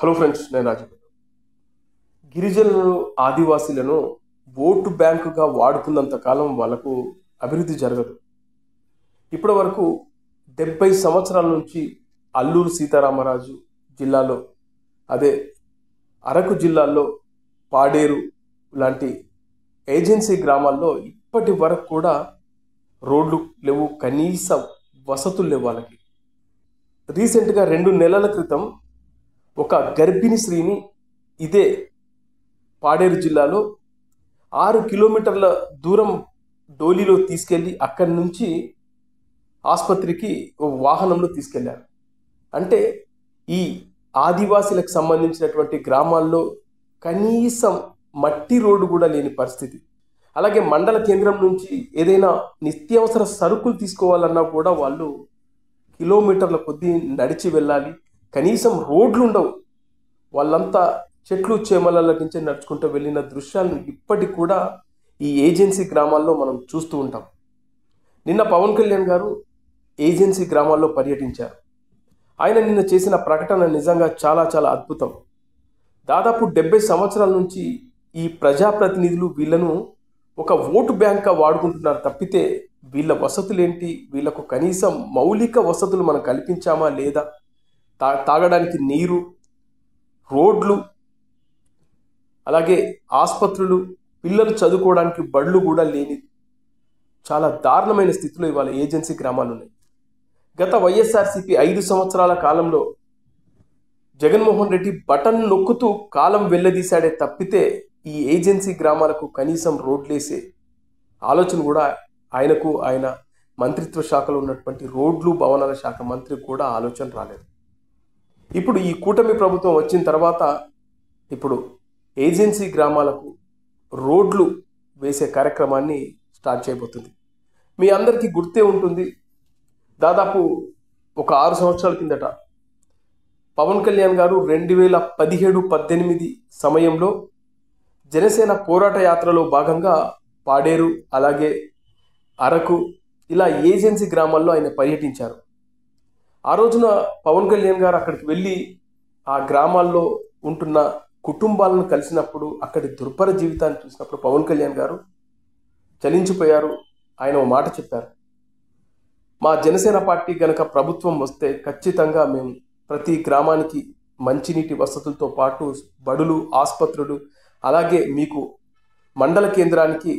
Hello friends, నేను రాజు. గిరిజనులు ఆదివాసీలను vote బ్యాంకుగా వాడుకున్నంత కాలం వాళ్ళకు అభివృద్ధి జరగదు. ఇప్పటి వరకు 70 సంవత్సరాల నుంచి అల్లూరు సీతారామరాజు జిల్లాలో, అదే అరకు జిల్లాలో పాడేరు లాంటి ఏజెన్సీ గ్రామాల్లో ఇప్పటి వరకు కూడా రోడ్లు లేవు, కనీస వసతులు లేవు వాళ్ళకి. రీసెంట్గా 2 నెలల క్రితం ఒక గర్భిణీ స్త్రీని ఇదే పాడేరు జిల్లాలో 6 కిలోమీటర్ల దూరం డోలీలో తీసుకెళ్ళి అక్కడి నుంచి ఆసుపత్రికి వాహనంలో తీసుకెళ్లారు. అంటే ఈ ఆదివాసీలకు సంబంధించినటువంటి గ్రామాల్లో కనీసం మట్టి రోడ్డు కూడా లేని పరిస్థితి. అలాగే మండల కేంద్రం నుంచి ఏదైనా నిత్యావసర సరుకులు తీసుకోవాలన్నా కూడా వాళ్ళు కిలోమీటర్ల కొద్దీ నడిచి వెళ్ళాలి. కనీసం రోడ్లు ఉండవు. వాళ్ళంతా చెట్లు చేమల నుంచి నడుచుకుంటూ వెళ్ళిన దృశ్యాలను ఇప్పటికి కూడా ఈ ఏజెన్సీ గ్రామాల్లో మనం చూస్తూ ఉంటాం. నిన్న పవన్ కళ్యాణ్ గారు ఏజెన్సీ గ్రామాల్లో పర్యటించారు. ఆయన నిన్న చేసిన ప్రకటన నిజంగా చాలా చాలా అద్భుతం. దాదాపు 70 సంవత్సరాల నుంచి ఈ ప్రజాప్రతినిధులు వీళ్ళను ఒక ఓటు బ్యాంక్గా వాడుకుంటున్నారు తప్పితే వీళ్ళ వసతులేంటి, వీళ్ళకు కనీసం మౌలిక వసతులు మనం కల్పించామా లేదా, తాగడానికి నీరు, రోడ్లు, అలాగే ఆసుపత్రులు, పిల్లలు చదువుకోవడానికి బళ్ళు కూడా లేని చాలా దారుణమైన స్థితిలో ఇవాళ ఏజెన్సీ గ్రామాలు ఉన్నాయి. గత వైఎస్ఆర్సీపీ 5 సంవత్సరాల కాలంలో జగన్మోహన్ రెడ్డి బటన్ నొక్కుతూ కాలం వెళ్ళదీశాడే తప్పితే ఈ ఏజెన్సీ గ్రామాలకు కనీసం రోడ్లేసే ఆలోచన కూడా ఆయనకు, ఆయన మంత్రిత్వ శాఖలో ఉన్నటువంటి రోడ్లు భవనాల శాఖ మంత్రికి కూడా ఆలోచన రాలేదు. ఇప్పుడు ఈ కూటమి ప్రభుత్వం వచ్చిన తర్వాత ఇప్పుడు ఏజెన్సీ గ్రామాలకు రోడ్లు వేసే కార్యక్రమాన్ని స్టార్ట్ చేయబోతుంది. మీ అందరికీ గుర్తే ఉంటుంది, దాదాపు ఒక 6 సంవత్సరాల కిందట పవన్ కళ్యాణ్ గారు 2017-18 సమయంలో జనసేన పోరాట యాత్రలో భాగంగా పాడేరు, అలాగే అరకు, ఇలా ఏజెన్సీ గ్రామాల్లో ఆయన పర్యటించారు. ఆ రోజున పవన్ కళ్యాణ్ గారు అక్కడికి వెళ్ళి ఆ గ్రామాల్లో ఉంటున్న కుటుంబాలను కలిసినప్పుడు, అక్కడి దుర్భర జీవితాన్ని చూసినప్పుడు పవన్ కళ్యాణ్ గారు చలించిపోయారు. ఆయన ఓ మాట చెప్పారు, మా జనసేన పార్టీ గనక ప్రభుత్వం వస్తే ఖచ్చితంగా మేము ప్రతి గ్రామానికి మంచినీటి వసతులతో పాటు బడులు, ఆసుపత్రులు, అలాగే మీకు మండల కేంద్రానికి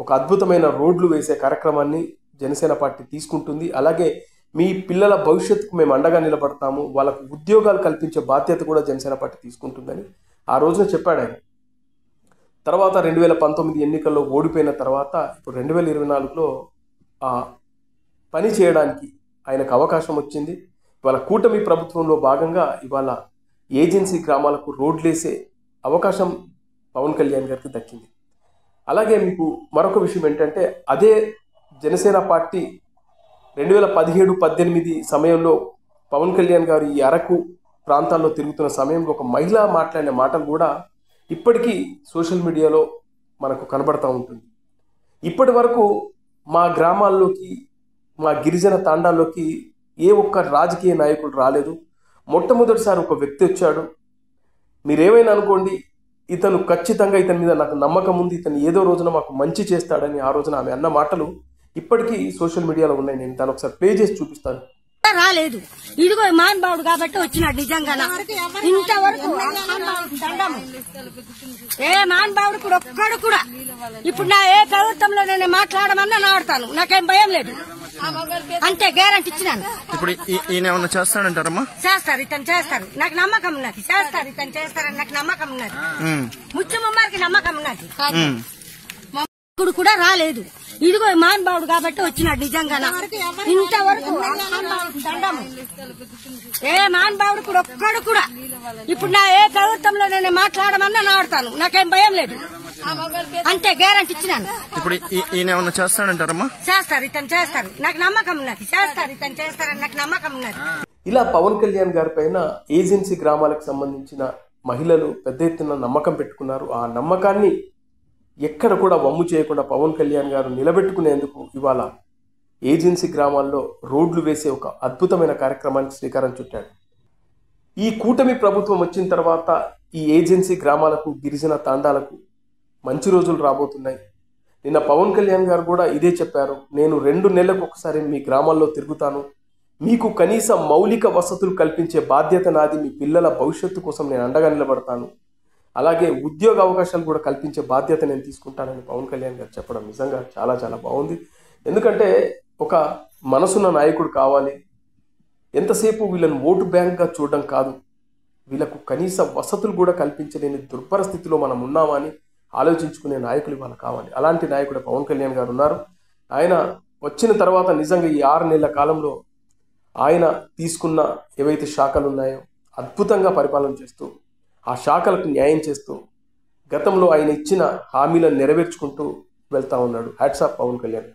ఒక అద్భుతమైన రోడ్లు వేసే కార్యక్రమాన్ని జనసేన పార్టీ తీసుకుంటుంది. అలాగే మీ పిల్లల భవిష్యత్తుకు మేము అండగా నిలబడతాము, వాళ్ళకు ఉద్యోగాలు కల్పించే బాధ్యత కూడా జనసేన పార్టీ తీసుకుంటుందని ఆ రోజున చెప్పాడు ఆయన. తర్వాత 2019 ఎన్నికల్లో ఓడిపోయిన తర్వాత ఇప్పుడు 2024లో ఆ పని చేయడానికి ఆయనకు అవకాశం వచ్చింది. ఇవాళ కూటమి ప్రభుత్వంలో భాగంగా ఇవాళ ఏజెన్సీ గ్రామాలకు రోడ్లేసే అవకాశం పవన్ కళ్యాణ్ గారికి దక్కింది. అలాగే మీకు మరొక విషయం ఏంటంటే, అదే జనసేన పార్టీ 2017-18 సమయంలో పవన్ కళ్యాణ్ గారు ఈ అరకు ప్రాంతాల్లో తిరుగుతున్న సమయంలో ఒక మహిళ మాట్లాడిన మాటలు కూడా ఇప్పటికీ సోషల్ మీడియాలో మనకు కనబడతా ఉంటుంది. ఇప్పటి వరకు మా గ్రామాల్లోకి, మా గిరిజన తాండాల్లోకి ఏ ఒక్క రాజకీయ నాయకుడు రాలేదు. మొట్టమొదటిసారి ఒక వ్యక్తి వచ్చాడు. మీరేమైనా అనుకోండి, ఇతను ఖచ్చితంగా, ఇతని మీద నాకు నమ్మకం ఉంది, ఇతను ఏదో రోజున మాకు మంచి చేస్తాడని ఆ రోజున ఆమె అన్న మాటలు ఇప్పటికీ సోషల్ మీడియాలో ఉన్నాయి. నేను దాన్ని ఒకసారి ప్లే చేసి చూపిస్తాను. రాలేదు, ఇదిగో మానబావుడు కాబట్టి వచ్చినాడు. నిజంగా ఇంతవరకు ఏ మానబావుడు కూడా ఒక్కడు కూడా ఇప్పుడు నా ఏ ప్రభుత్వంలో నేను మాట్లాడమన్నా నాడతాను, నాకేం భయం లేదు. అంతే గ్యారంటీ ఇచ్చినాను. ఇప్పుడు ఈయన ఏమన్నా చేస్తాడంటారమ్మా? చేస్తారు, ఇతను చేస్తారు, నాకు నమ్మకం ఉన్నది. చేస్తారు, ఇతను చేస్తారని నాకు నమ్మకం ఉన్నది. ముఖ్యమంత్రికి నమ్మకం ఉన్నది. కూడా రాలేదు, ఇదిగో మానబావుడు కాబట్టి వచ్చినాడు. నిజంగా ఇంతవరకు ఏ మానబావుడు కూడా ఒక్కడు కూడా ఇప్పుడు నా ఏ ప్రభుత్వంలో నేను మాట్లాడమన్నా నాడతాను, నాకేం భయం లేదు. అంతే గ్యారంటీ ఇచ్చినాను. ఇప్పుడు ఈయన ఏమన్నా చేస్తాడంటారమ్మా? చేస్తారు, ఇతను చేస్తారు, నాకు నమ్మకం ఉన్నది. చేస్తారు, ఇతను చేస్తారని నాకు నమ్మకం ఉన్నది. ఇలా పవన్ కళ్యాణ్ గారి పైన ఏజెన్సీ గ్రామాలకు సంబంధించిన మహిళలు పెద్ద ఎత్తున నమ్మకం పెట్టుకున్నారు. ఆ నమ్మకాన్ని ఎక్కడ కూడా వమ్ము చేయకుండా పవన్ కళ్యాణ్ గారు నిలబెట్టుకునేందుకు ఇవాళ ఏజెన్సీ గ్రామాల్లో రోడ్లు వేసే ఒక అద్భుతమైన కార్యక్రమానికి శ్రీకారం చుట్టాడు. ఈ కూటమి ప్రభుత్వం వచ్చిన తర్వాత ఈ ఏజెన్సీ గ్రామాలకు, గిరిజన తాండాలకు మంచి రోజులు రాబోతున్నాయి. నిన్న పవన్ కళ్యాణ్ గారు కూడా ఇదే చెప్పారు. నేను 2 నెలలకు ఒకసారి మీ గ్రామాల్లో తిరుగుతాను, మీకు కనీస మౌలిక వసతులు కల్పించే బాధ్యత నాది, మీ పిల్లల భవిష్యత్తు కోసం నేను అండగా నిలబడతాను, అలాగే ఉద్యోగ అవకాశాలు కూడా కల్పించే బాధ్యత నేను తీసుకుంటానని పవన్ కళ్యాణ్ గారు చెప్పడం నిజంగా చాలా చాలా బాగుంది. ఎందుకంటే ఒక మనసున్న నాయకుడు కావాలి. ఎంతసేపు వీళ్ళని ఓటు బ్యాంక్గా చూడడం కాదు, వీళ్ళకు కనీస వసతులు కూడా కల్పించలేని దుర్భర స్థితిలో మనం ఉన్నామని ఆలోచించుకునే నాయకులు ఇవాళ కావాలి. అలాంటి నాయకుడు పవన్ కళ్యాణ్ గారు ఉన్నారు. ఆయన వచ్చిన తర్వాత నిజంగా ఈ 6 నెలల కాలంలో ఆయన తీసుకున్న ఏవైతే శాఖలు ఉన్నాయో అద్భుతంగా పరిపాలన చేస్తూ, ఆ శాఖలకు న్యాయం చేస్తూ, గతంలో ఆయన ఇచ్చిన హామీలను నెరవేర్చుకుంటూ వెళ్తా ఉన్నాడు. Hats off Pawan Kalyan.